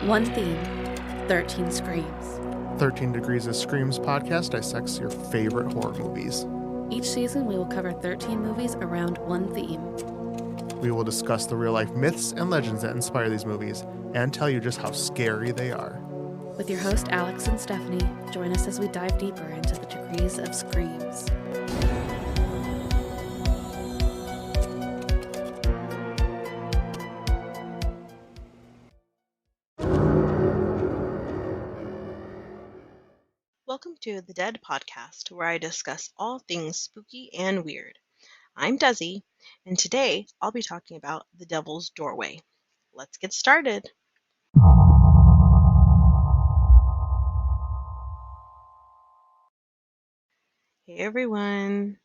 One theme, 13 screams. 13 Degrees of Screams podcast dissects your favorite horror movies. Each season, we will cover 13 movies around one theme. We will discuss the real-life myths and legends that inspire these movies and tell you just how scary they are. With your host, Alex and Stephanie, join us as we dive deeper into the degrees of screams. Welcome to the D.E.A.D podcast, where I discuss all things spooky and weird. I'm Desi, and today I'll be talking about The Devil's Doorway. Let's get started. Hey everyone,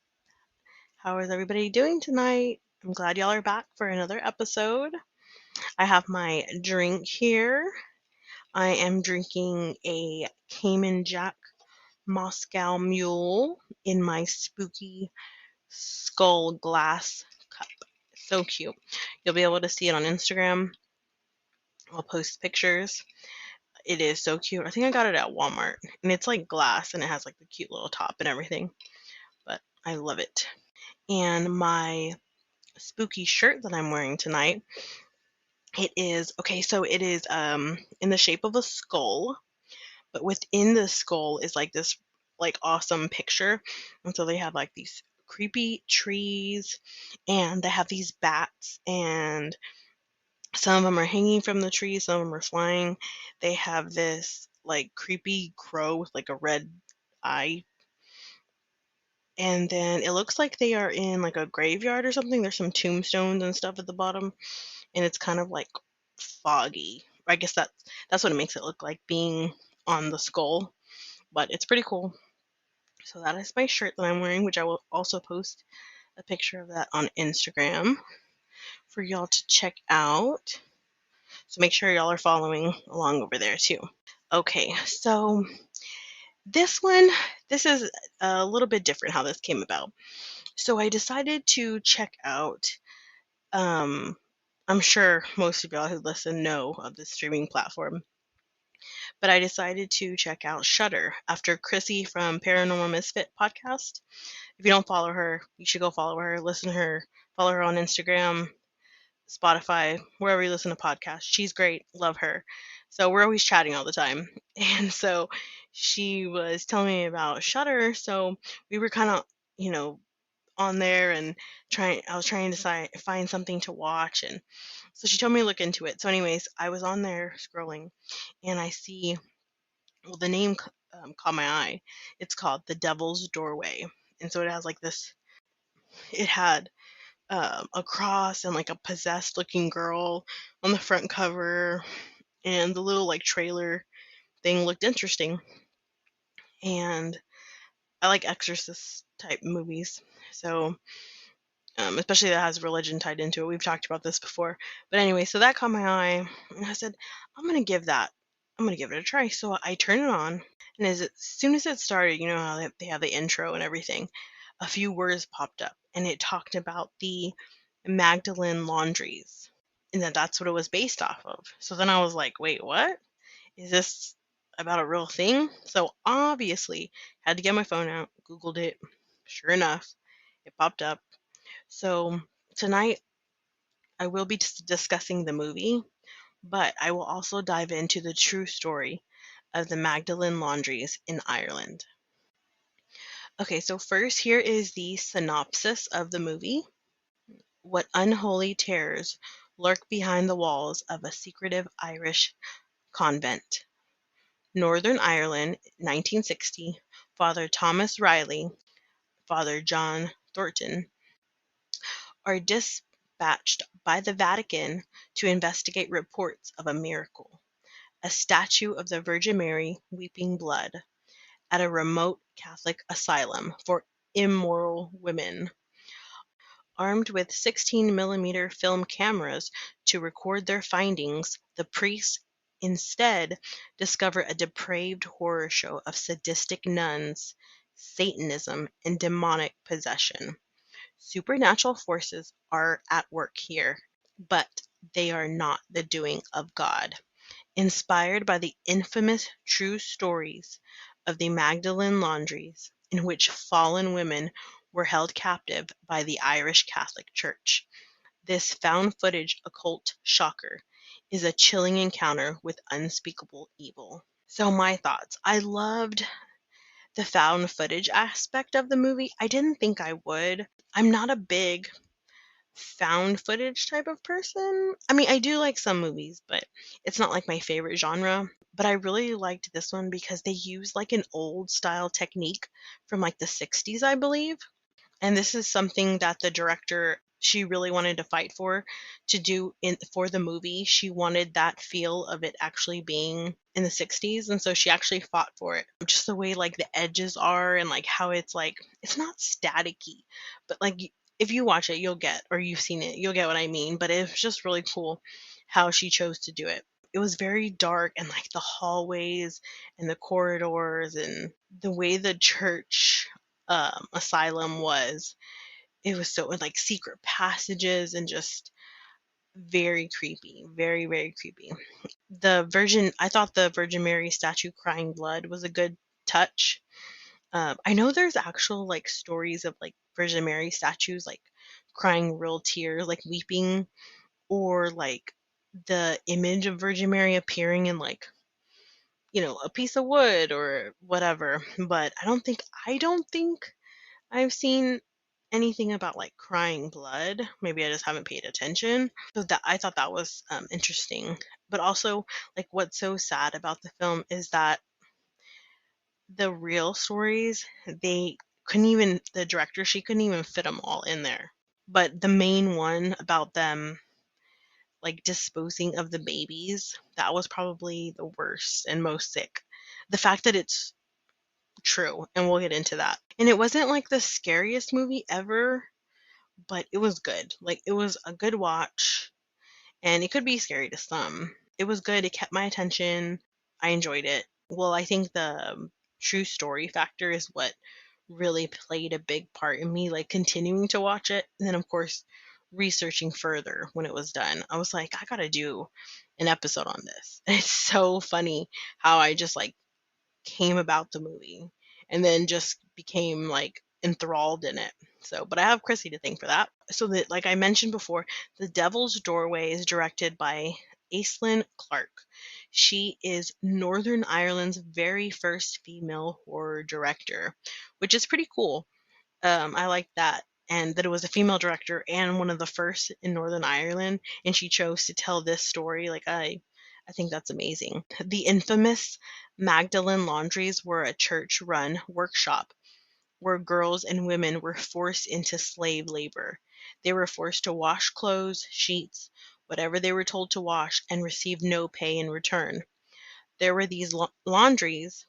how is everybody doing tonight? I'm glad y'all are back for another episode. I have my drink here. I am drinking a Cayman Jack Moscow Mule in my spooky skull glass cup. So cute. You'll be able to see it on Instagram. I'll post pictures. It is so cute. I think I got it at Walmart. And it's like glass and it has like the cute little top and everything. But I love it. And my spooky shirt that I'm wearing tonight, it is in the shape of a skull, but within the skull is like this like awesome picture. And so they have like these creepy trees and they have these bats, and some of them are hanging from the trees, some of them are flying. They have this like creepy crow with like a red eye. And then it looks like they are in like a graveyard or something. There's some tombstones and stuff at the bottom, and it's kind of like foggy. I guess that's what it makes it look like, being on the skull. But it's pretty cool. So that is my shirt that I'm wearing, which I will also post a picture of that on Instagram for y'all to check out. So make sure y'all are following along over there too. Okay, so this is a little bit different how this came about. So I decided to check out, I'm sure most of y'all who listen know of this streaming platform, but I decided to check out Shudder after Chrissy from Paranormal Misfit podcast. If you don't follow her, you should go follow her, listen to her, follow her on Instagram, Spotify, wherever you listen to podcasts. She's great. Love her. So we're always chatting all the time. And so she was telling me about Shudder. So we were kind of, on there and I was trying to find something to watch. And so she told me to look into it. So anyways, I was on there scrolling and I see, well, the name caught my eye. It's called The Devil's Doorway. And so it has like this, it had a cross and like a possessed looking girl on the front cover, and the little like trailer thing looked interesting. And I like exorcist type movies, so especially that has religion tied into it. We've talked about this before, but anyway, so that caught my eye and I said, I'm gonna give it a try. So I turned it on, and as soon as it started, you know how they have the intro and everything, a few words popped up and it talked about the Magdalene laundries, and that's what it was based off of. So then I was like, wait, what? Is this about a real thing? So obviously had to get my phone out, Googled it. Sure enough, it popped up. So tonight I will be discussing the movie, but I will also dive into the true story of the Magdalene laundries in Ireland. Okay, so first here is the synopsis of the movie. What unholy terrors lurk behind the walls of a secretive Irish convent? Northern Ireland, 1960. Father Thomas Riley, Father John Thornton are dispatched by the Vatican to investigate reports of a miracle, a statue of the Virgin Mary weeping blood, at a remote Catholic asylum for immoral women. Armed with 16mm film cameras to record their findings, the priests instead discover a depraved horror show of sadistic nuns, Satanism, and demonic possession. Supernatural forces are at work here, but they are not the doing of God. inspired by the infamous true stories of the Magdalen laundries, in which fallen women were held captive by the Irish Catholic Church. This found footage occult shocker is a chilling encounter with unspeakable evil. So, my thoughts. I loved the found footage aspect of the movie. I didn't think I would. I'm not a big found footage type of person. I mean, I do like some movies, but it's not like my favorite genre. But I really liked this one because they use like an old style technique from like the 60s, I believe. And this is something that the director she really wanted to fight for to do in for the movie. She wanted that feel of it actually being in the 60s, and so she actually fought for it. Just the way like the edges are and like how it's like it's not staticky, but like if you watch it, you'll get or you've seen it, you'll get what I mean, but it's just really cool how she chose to do it. It was very dark and like the hallways and the corridors and the way the church asylum was. It was so like secret passages and just very creepy, very very creepy. I thought the Virgin Mary statue crying blood was a good touch. I know there's actual like stories of like Virgin Mary statues like crying real tears, like weeping, or like the image of Virgin Mary appearing in like a piece of wood or whatever. But I don't think I've seen anything about like crying blood. Maybe I just haven't paid attention. So that I thought that was interesting. But also, like, what's so sad about the film is that the real stories they couldn't even the director she couldn't even fit them all in there. But the main one about them like disposing of the babies, that was probably the worst and most sick. The fact that it's true, and we'll get into that. And it wasn't like the scariest movie ever, but it was good. Like it was a good watch, and it could be scary to some. It was good. It kept my attention. I enjoyed it. Well, I think the true story factor is what really played a big part in me like continuing to watch it. And then of course researching further when it was done. I was like, I got to do an episode on this. And it's so funny how I just like came about the movie and then just became like enthralled in it. So, but I have Chrissy to thank for that. So that, like I mentioned before, The Devil's Doorway is directed by Aislinn Clark. She is Northern Ireland's very first female horror director, which is pretty cool. I like that. And that it was a female director and one of the first in Northern Ireland, and she chose to tell this story. Like I think that's amazing. The infamous Magdalen laundries were a church-run workshop where girls and women were forced into slave labor. They were forced to wash clothes, sheets, whatever they were told to wash, and receive no pay in return. There were these laundries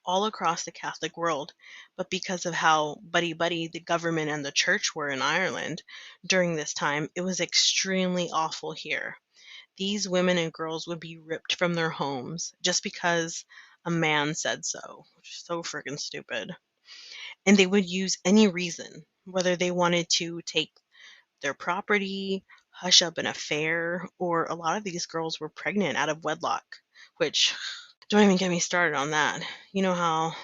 all across the Catholic world, but because of how buddy-buddy the government and the church were in Ireland during this time, it was extremely awful here. These women and girls would be ripped from their homes just because a man said so, which is so freaking stupid. And they would use any reason, whether they wanted to take their property, hush up an affair, or a lot of these girls were pregnant out of wedlock, which don't even get me started on that. You know how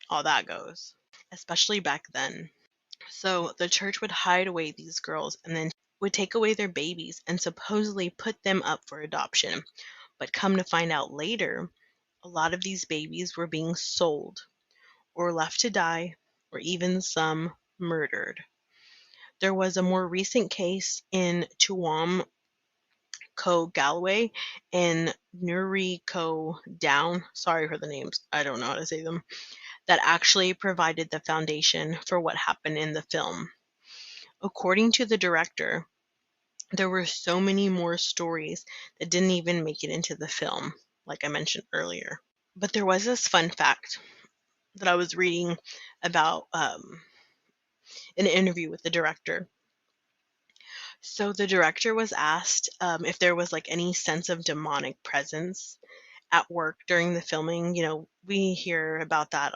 all that goes, especially back then. So the church would hide away these girls and then would take away their babies and supposedly put them up for adoption. But come to find out later, a lot of these babies were being sold or left to die, or even some murdered. There was a more recent case in Tuam Co. Galway and Nuri Co. Down, sorry for the names, I don't know how to say them, that actually provided the foundation for what happened in the film. According to the director, there were so many more stories that didn't even make it into the film, like I mentioned earlier. But there was this fun fact that I was reading about an interview with the director. So the director was asked if there was like any sense of demonic presence at work during the filming. We hear about that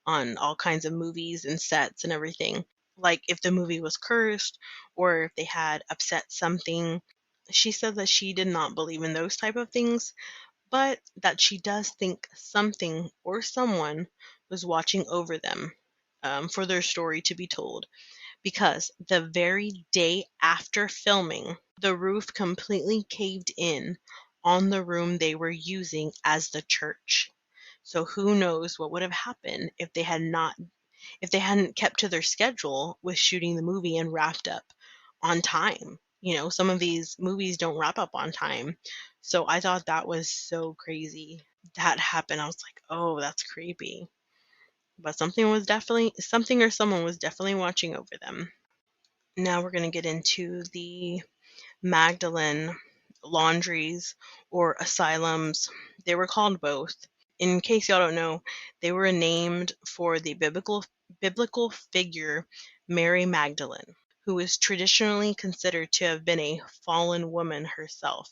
on all kinds of movies and sets and everything. Like if the movie was cursed or if they had upset something. She said that she did not believe in those type of things, but that she does think something or someone was watching over them, for their story to be told, because the very day after filming, the roof completely caved in on the room they were using as the church. So who knows what would have happened if they hadn't kept to their schedule with shooting the movie and wrapped up on time. Some of these movies don't wrap up on time. So I thought that was so crazy. That happened. I was like, "Oh, that's creepy." But something or someone was definitely watching over them. Now we're going to get into the Magdalene laundries or asylums. They were called both. In case y'all don't know, they were named for the biblical figure Mary Magdalene, who is traditionally considered to have been a fallen woman herself,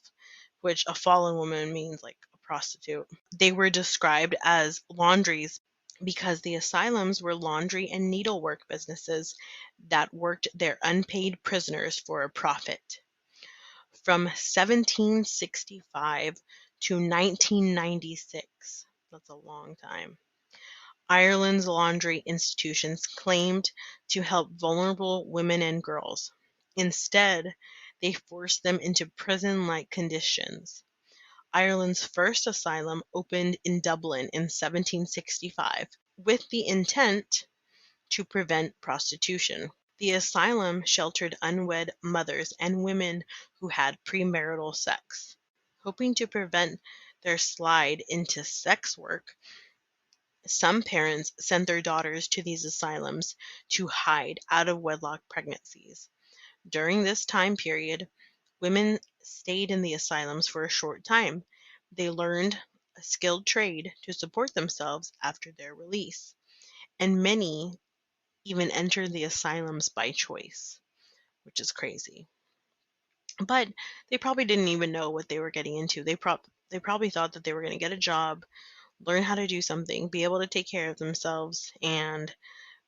which a fallen woman means like a prostitute. They were described as laundries because the asylums were laundry and needlework businesses that worked their unpaid prisoners for a profit. From 1765 to 1996, that's a long time, Ireland's laundry institutions claimed to help vulnerable women and girls. Instead, they forced them into prison-like conditions. Ireland's first asylum opened in Dublin in 1765 with the intent to prevent prostitution. The asylum sheltered unwed mothers and women who had premarital sex. Hoping to prevent their slide into sex work, some parents sent their daughters to these asylums to hide out of wedlock pregnancies. During this time period, women stayed in the asylums for a short time. They learned a skilled trade to support themselves after their release, and many even entered the asylums by choice, which is crazy. But they probably didn't even know what they were getting into. They probably thought that they were going to get a job, learn how to do something, be able to take care of themselves, and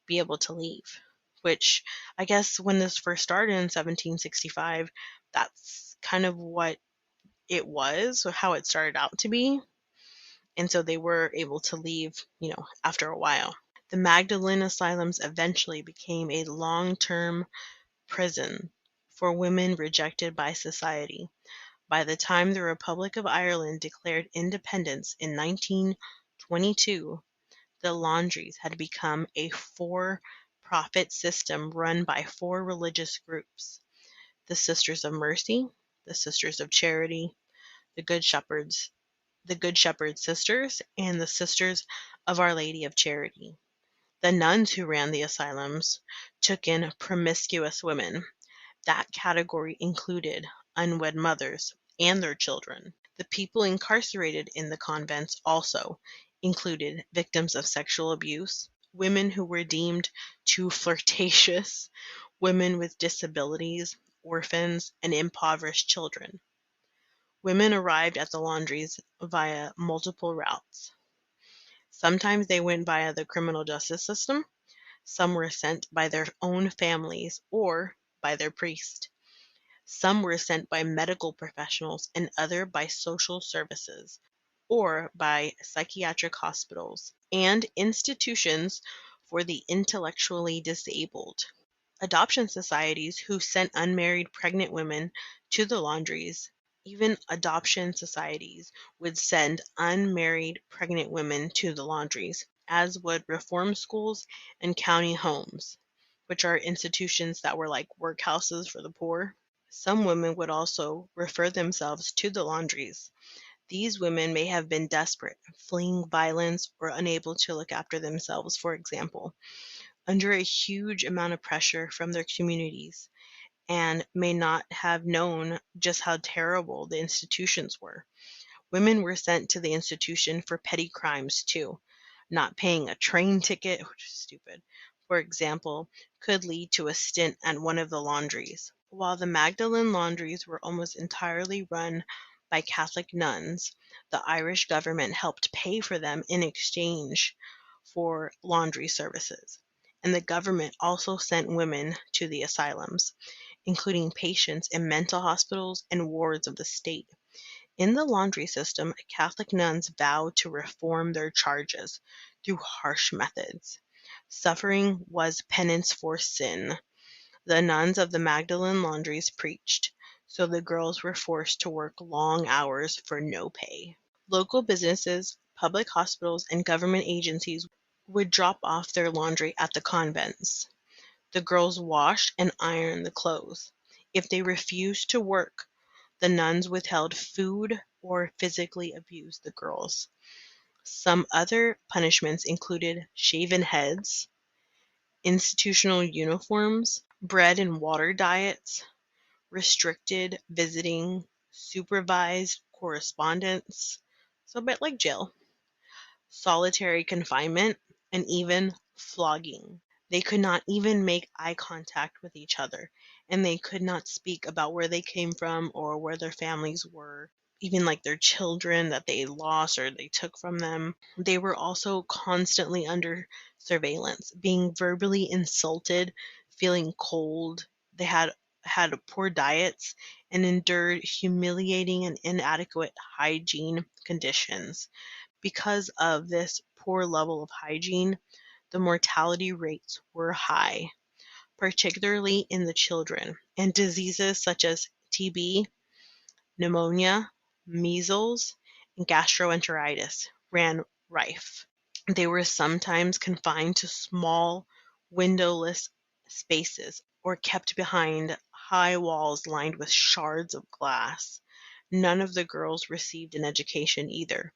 be able to leave. Which I guess when this first started in 1765, that's kind of what it was, or how it started out to be. And so they were able to leave, after a while. The Magdalene asylums eventually became a long-term prison for women rejected by society. By the time the Republic of Ireland declared independence in 1922, the laundries had become a for-profit system run by four religious groups: the Sisters of Mercy, the Sisters of Charity, the Good Shepherds, the Good Shepherd Sisters, and the Sisters of Our Lady of Charity. The nuns who ran the asylums took in promiscuous women. That category included unwed mothers and their children. The people incarcerated in the convents also included victims of sexual abuse, women who were deemed too flirtatious, women with disabilities, orphans, and impoverished children. Women arrived at the laundries via multiple routes. Sometimes they went via the criminal justice system, some were sent by their own families or by their priest. Some were sent by medical professionals and other by social services or by psychiatric hospitals and institutions for the intellectually disabled. Adoption societies who sent unmarried pregnant women to the laundries. Even adoption societies would send unmarried pregnant women to the laundries, as would reform schools and county homes, which are institutions that were like workhouses for the poor. Some women would also refer themselves to the laundries. These women may have been desperate, fleeing violence, or unable to look after themselves, for example, under a huge amount of pressure from their communities, and may not have known just how terrible the institutions were. Women were sent to the institution for petty crimes too. Not paying a train ticket, which is stupid, for example, could lead to a stint at one of the laundries. While the Magdalen laundries were almost entirely run by Catholic nuns, the Irish government helped pay for them in exchange for laundry services. And the government also sent women to the asylums. including patients in mental hospitals and wards of the state. In the laundry system, Catholic nuns vowed to reform their charges through harsh methods. Suffering was penance for sin. The nuns of the Magdalene laundries preached, so the girls were forced to work long hours for no pay. Local businesses, public hospitals, and government agencies would drop off their laundry at the convents. The girls washed and ironed the clothes. If they refused to work, the nuns withheld food or physically abused the girls. Some other punishments included shaven heads, institutional uniforms, bread and water diets, restricted visiting, supervised correspondence, so a bit like jail, solitary confinement, and even flogging. They could not even make eye contact with each other, and they could not speak about where they came from or where their families were, even like their children that they lost or they took from them. They were also constantly under surveillance, being verbally insulted, feeling cold. They had poor diets and endured humiliating and inadequate hygiene conditions. Because of this poor level of hygiene, the mortality rates were high, particularly in the children, and diseases such as TB, pneumonia, measles, and gastroenteritis ran rife. They were sometimes confined to small, windowless spaces or kept behind high walls lined with shards of glass. None of the girls received an education either.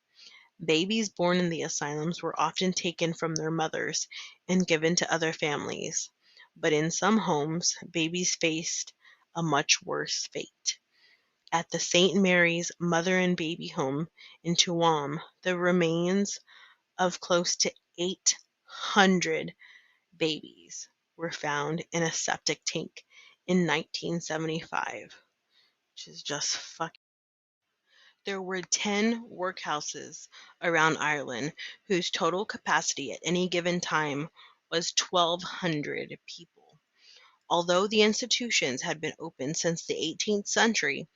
Babies born in the asylums were often taken from their mothers and given to other families, but in some homes, babies faced a much worse fate. At the St. Mary's Mother and Baby Home in Tuam, the remains of close to 800 babies were found in a septic tank in 1975, which is just fucking. There were 10 workhouses around Ireland whose total capacity at any given time was 1,200 people. Although the institutions had been open since the 18th century,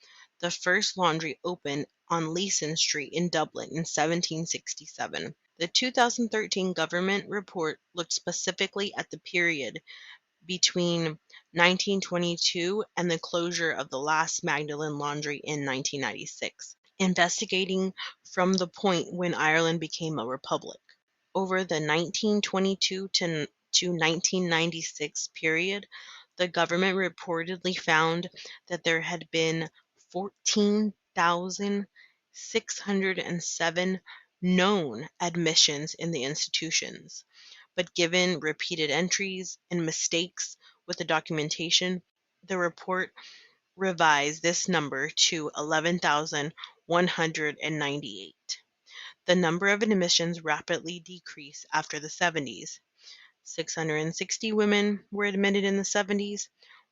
the first laundry opened on Leeson Street in Dublin in 1767. The 2013 government report looked specifically at the period between 1922 and the closure of the last Magdalen laundry in 1996, investigating from the point when Ireland became a republic. Over the 1922 to 1996 period, the government reportedly found that there had been 14,607 known admissions in the institutions. But given repeated entries and mistakes with the documentation, the report revised this number to 11,198. The number of admissions rapidly decreased after the 70s. 660 women were admitted in the 70s,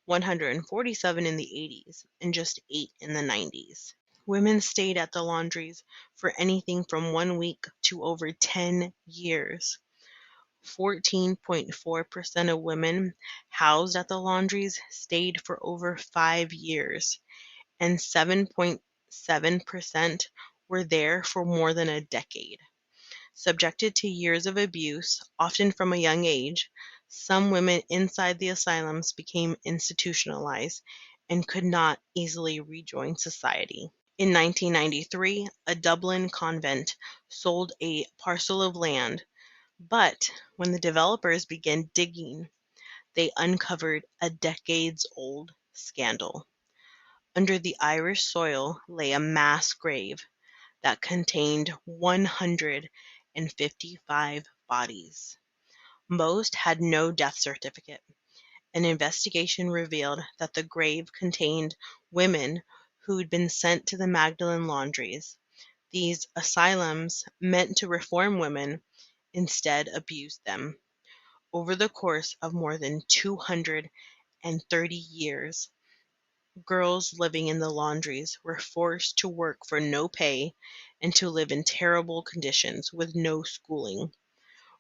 147 in the 80s, and just 8 in the 90s. Women stayed at the laundries for anything from 1 week to over 10 years. 14.4% of women housed at the laundries stayed for over 5 years, and 7.7% were there for more than a decade. Subjected to years of abuse, often from a young age, some women inside the asylums became institutionalized and could not easily rejoin society. In 1993, a Dublin convent sold a parcel of land, but when the developers began digging, they uncovered a decades-old scandal. Under the Irish soil lay a mass grave that contained 155 bodies. Most had no death certificate. An investigation revealed that the grave contained women who'd been sent to the Magdalen laundries. These asylums, meant to reform women, instead abused them. Over the course of more than 230 years, girls living in the laundries were forced to work for no pay and to live in terrible conditions with no schooling.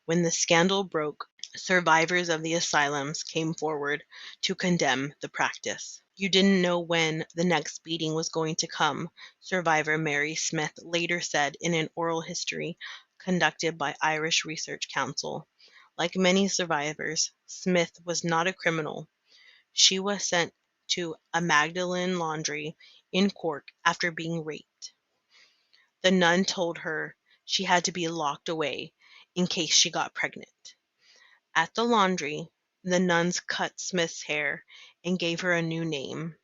When the scandal broke, survivors of the asylums came forward to condemn the practice. You didn't know when the next beating was going to come, survivor Mary Smith later said in an oral history conducted by Irish Research Council. Like many survivors, Smith was not a criminal. She was sent to a Magdalen laundry in Cork after being raped. The nun told her she had to be locked away in case she got pregnant. At the laundry, the nuns cut Smith's hair and gave her a new name.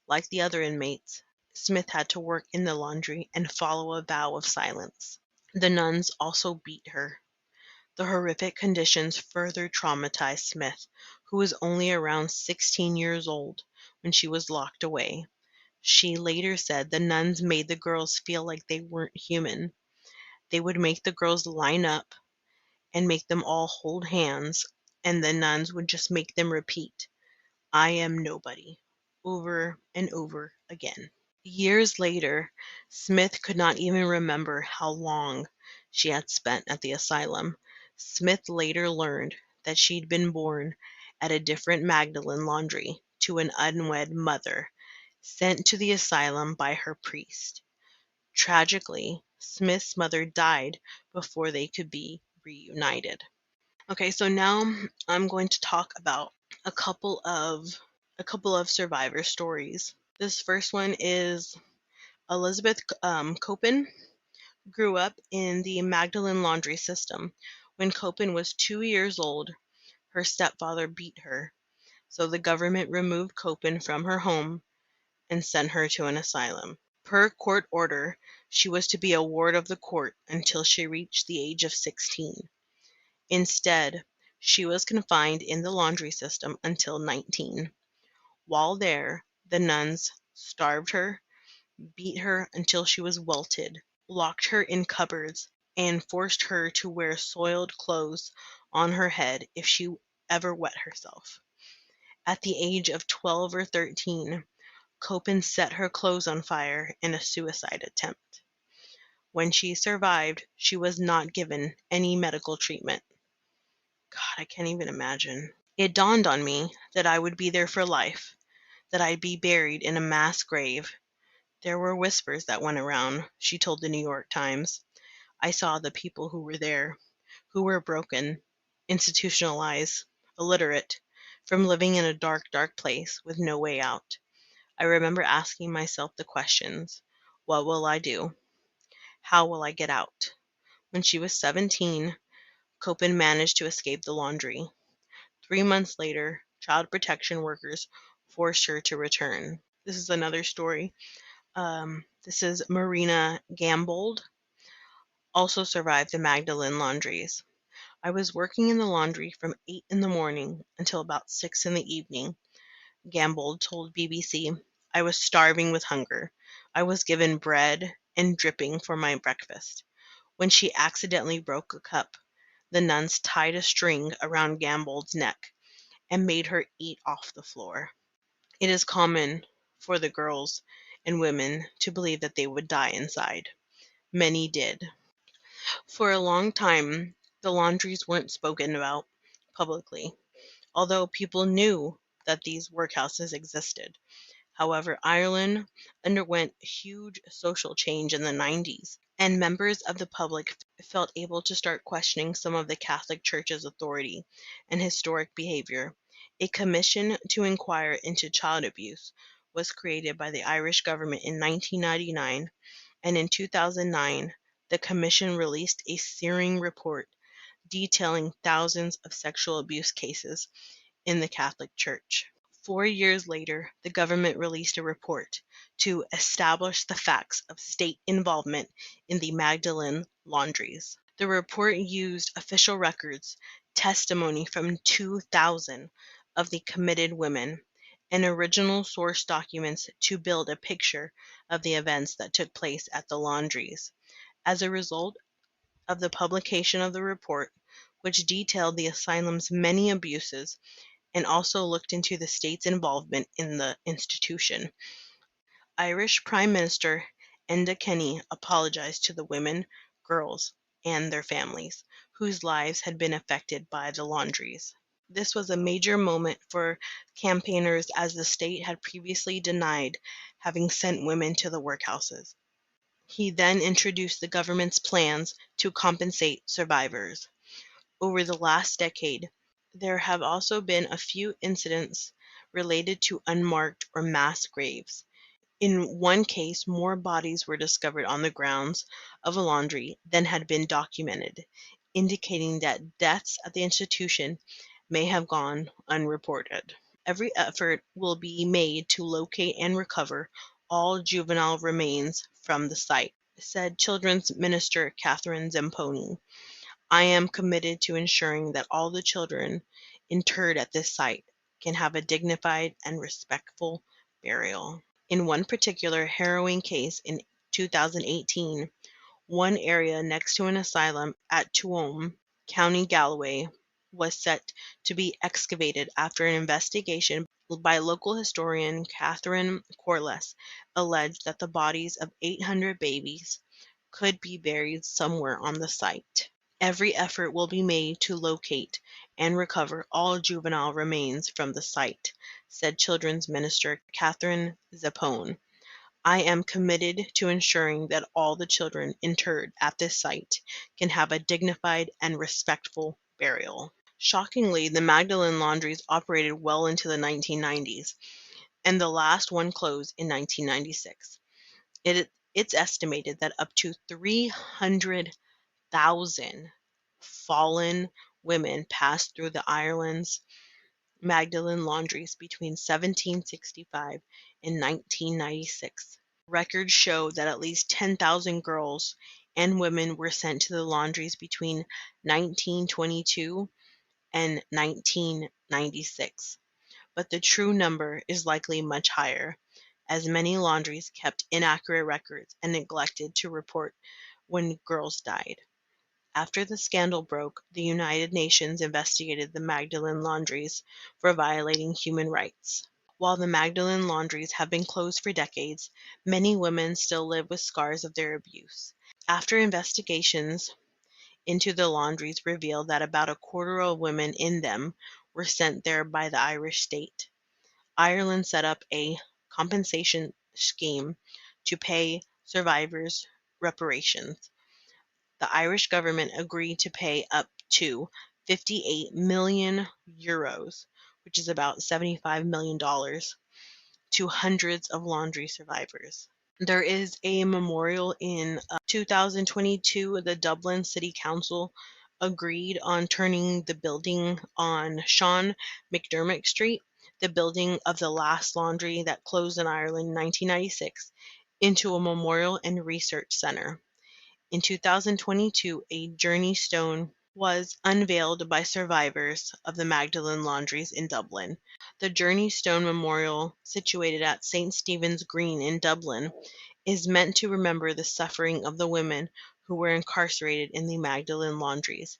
Like the other inmates, Smith had to work in the laundry and follow a vow of silence. The nuns also beat her. The horrific conditions further traumatized Smith, who was only around 16 years old when she was locked away. She later said the nuns made the girls feel like they weren't human. They would make the girls line up and make them all hold hands, and the nuns would just make them repeat, "I am nobody," over and over again. Years later, Smith could not even remember how long she had spent at the asylum. Smith later learned that she'd been born at a different Magdalen laundry to an unwed mother, sent to the asylum by her priest. Tragically, Smith's mother died before they could be reunited. Okay, so now I'm going to talk about a couple of survivor stories. This first one is Elizabeth Copen grew up in the Magdalen laundry system. When Copen was 2 years old, her stepfather beat her, so the government removed Copen from her home and sent her to an asylum. Per court order, she was to be a ward of the court until she reached the age of 16. Instead, she was confined in the laundry system until 19. While there, the nuns starved her, beat her until she was wilted, locked her in cupboards, and forced her to wear soiled clothes on her head if she ever wet herself. At the age of 12 or 13, Copen set her clothes on fire in a suicide attempt. When she survived, she was not given any medical treatment. God, I can't even imagine. It dawned on me that I would be there for life, that I'd be buried in a mass grave. There were whispers that went around, she told the New York Times. I saw the people who were there, who were broken, institutionalized, illiterate, from living in a dark, dark place with no way out. I remember asking myself the questions: what will I do? How will I get out? When she was 17, Copen managed to escape the laundry. 3 months later, child protection workers forced her to return. This is another story. This is Marina Gambold, also survived the Magdalen laundries. I was working in the laundry from 8 in the morning until about 6 in the evening, Gambold told BBC. I was starving with hunger. I was given bread and dripping for my breakfast. When she accidentally broke a cup, the nuns tied a string around Gambold's neck and made her eat off the floor. It is common for the girls and women to believe that they would die inside. Many did. For a long time, the laundries weren't spoken about publicly, although people knew that these workhouses existed. However, Ireland underwent huge social change in the 90s, and members of the public felt able to start questioning some of the Catholic Church's authority and historic behavior. A commission to inquire into child abuse was created by the Irish government in 1999, and in 2009, the commission released a searing report detailing thousands of sexual abuse cases in the Catholic Church. 4 years later, the government released a report to establish the facts of state involvement in the Magdalen laundries. The report used official records, testimony from 2,000 of the committed women, and original source documents to build a picture of the events that took place at the laundries. As a result of the publication of the report, which detailed the asylum's many abuses and also looked into the state's involvement in the institution, Irish Prime Minister Enda Kenny apologized to the women, girls, and their families whose lives had been affected by the laundries. This was a major moment for campaigners as the state had previously denied having sent women to the workhouses. He then introduced the government's plans to compensate survivors. Over the last decade, there have also been a few incidents related to unmarked or mass graves. In one case, more bodies were discovered on the grounds of a laundry than had been documented, indicating that deaths at the institution may have gone unreported. Every effort will be made to locate and recover all juvenile remains from the site, said Children's Minister Catherine Zamponi. I am committed to ensuring that all the children interred at this site can have a dignified and respectful burial. In one particular harrowing case in 2018, one area next to an asylum at Tuam, County Galway, was set to be excavated after an investigation by local historian Catherine Corliss alleged that the bodies of 800 babies could be buried somewhere on the site. Every effort will be made to locate and recover all juvenile remains from the site, said Children's Minister Catherine Zappone. I am committed to ensuring that all the children interred at this site can have a dignified and respectful burial. Shockingly, the Magdalene laundries operated well into the 1990s, and the last one closed in 1996. It's estimated that up to 300,000 fallen women passed through the Ireland's Magdalene laundries between 1765 and 1996. Records show that at least 10,000 girls and women were sent to the laundries between 1922 and 1996, but the true number is likely much higher, as many laundries kept inaccurate records and neglected to report when girls died. After the scandal broke, the United Nations investigated the Magdalene laundries for violating human rights. While the Magdalene laundries have been closed for decades, many women still live with scars of their abuse. After investigations into the laundries revealed that about a quarter of women in them were sent there by the Irish state, Ireland set up a compensation scheme to pay survivors reparations. The Irish government agreed to pay up to 58 million euros, which is about $75 million, to hundreds of laundry survivors. There is a memorial in 2022. The Dublin City Council agreed on turning the building on Sean McDermott Street, the building of the last laundry that closed in Ireland in 1996, into a memorial and research center. In 2022, a journey stone was unveiled by survivors of the Magdalene laundries in Dublin. The Journey Stone Memorial, situated at St. Stephen's Green in Dublin, is meant to remember the suffering of the women who were incarcerated in the Magdalene laundries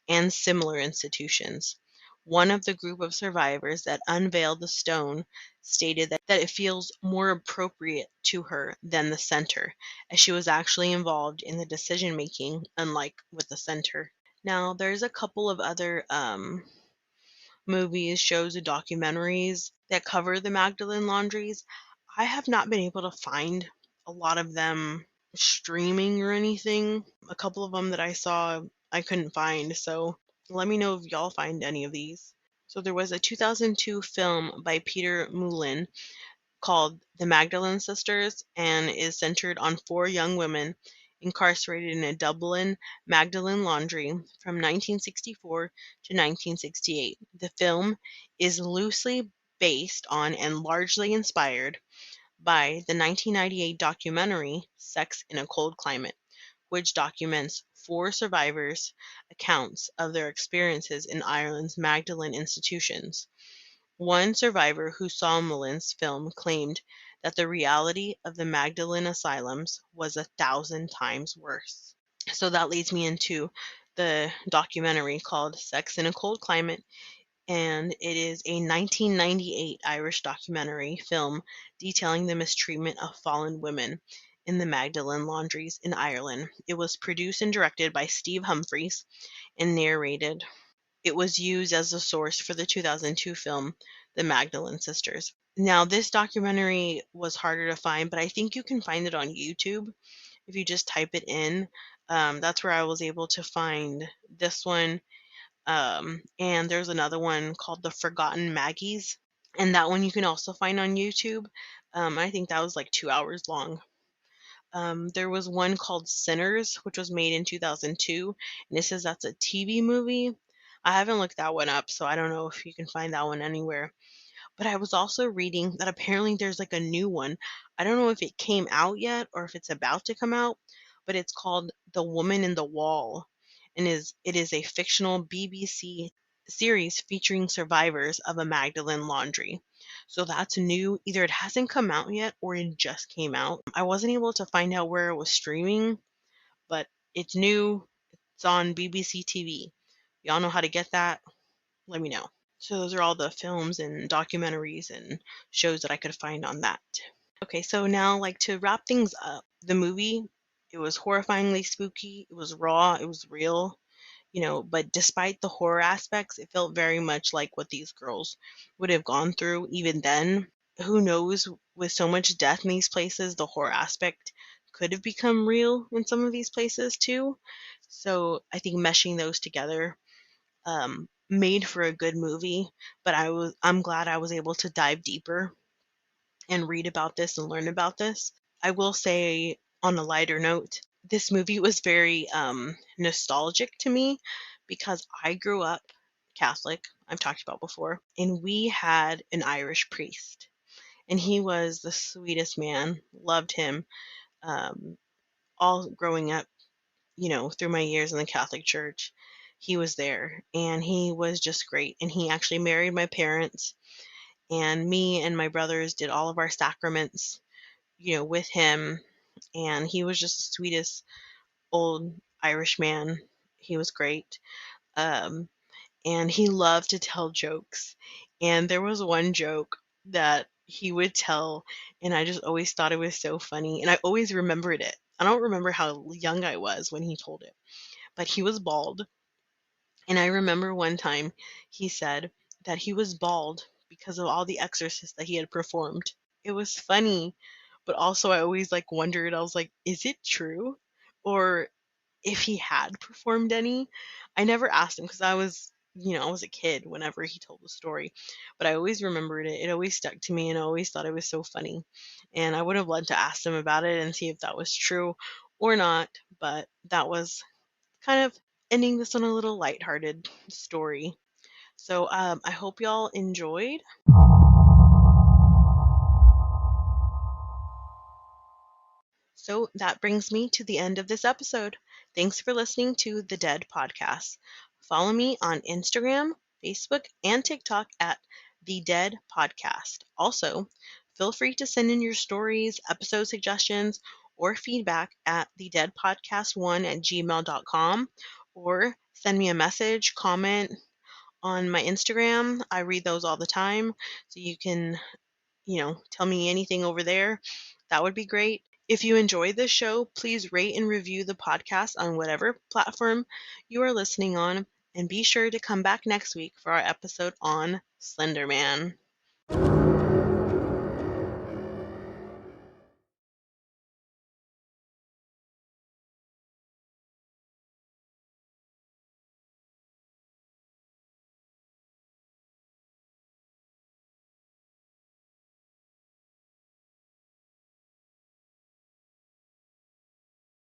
and similar institutions. One of the group of survivors that unveiled the stone stated that it feels more appropriate to her than the center, as she was actually involved in the decision making, unlike with the center. Now, there's a couple of other movies, shows, and documentaries that cover the Magdalene laundries. I have not been able to find a lot of them streaming or anything. A couple of them that I saw I couldn't find, so let me know if y'all find any of these. So there was a 2002 film by Peter Moulin called The Magdalene Sisters and is centered on four young women incarcerated in a Dublin Magdalene laundry from 1964 to 1968. The film is loosely based on and largely inspired by the 1998 documentary Sex in a Cold Climate, which documents four survivors' accounts of their experiences in Ireland's Magdalene institutions. One survivor who saw Mullen's film claimed that the reality of the Magdalene asylums was 1,000 times worse. So that leads me into the documentary called Sex in a Cold Climate, and it is a 1998 Irish documentary film detailing the mistreatment of fallen women in the Magdalen laundries in Ireland. It was produced and directed by Steve Humphries and narrated. It was used as a source for the 2002 film The Magdalene Sisters. Now, this documentary was harder to find, but I think you can find it on YouTube if you just type it in. That's where I was able to find this one. And there's another one called The Forgotten Maggies, and that one you can also find on YouTube. I think that was like 2 hours long. There was one called Sinners, which was made in 2002, and it says that's a TV movie. I haven't looked that one up, so I don't know if you can find that one anywhere. But I was also reading that apparently there's like a new one. I don't know if it came out yet or if it's about to come out, but it's called The Woman in the Wall, and it is a fictional BBC series featuring survivors of a Magdalene laundry. So that's new. Either it hasn't come out yet or it just came out. I wasn't able to find out where it was streaming, but it's new. It's on BBC TV. Y'all know how to get that? Let me know. So those are all the films and documentaries and shows that I could find on that. Okay, so now like to wrap things up, the movie, it was horrifyingly spooky, it was raw, it was real, but despite the horror aspects, it felt very much like what these girls would have gone through even then. Who knows, with so much death in these places, the horror aspect could have become real in some of these places too. So I think meshing those together made for a good movie, but I'm glad I was able to dive deeper and read about this and learn about this. I will say, on a lighter note, this movie was very nostalgic to me because I grew up Catholic, I've talked about before, and we had an Irish priest, and he was the sweetest man. Loved him. Um, all growing up, through my years in the Catholic Church, he was there, and he was just great. And he actually married my parents, and me and my brothers did all of our sacraments, with him. And he was just the sweetest old Irish man. He was great. Um, and he loved to tell jokes. And there was one joke that he would tell, and I just always thought it was so funny, and I always remembered it. I don't remember how young I was when he told it, but he was bald. And I remember one time he said that he was bald because of all the exorcists that he had performed. It was funny, but also I always like wondered, I was like, is it true? Or if he had performed any. I never asked him because I was a kid whenever he told the story, but I always remembered it. It always stuck to me, and I always thought it was so funny. And I would have loved to ask him about it and see if that was true or not, but that was kind of ending this on a little lighthearted story. So I hope y'all enjoyed. So that brings me to the end of this episode. Thanks for listening to the D.E.A.D podcast. Follow me on Instagram, Facebook, and TikTok at the D.E.A.D podcast. Also, feel free to send in your stories, episode suggestions, or feedback at the D.E.A.D podcast1 at gmail.com, or send me a message, comment on my Instagram. I read those all the time, so you can tell me anything over there. That would be great. If you enjoy this show, please rate and review the podcast on whatever platform you are listening on, and be sure to come back next week for our episode on Slender Man.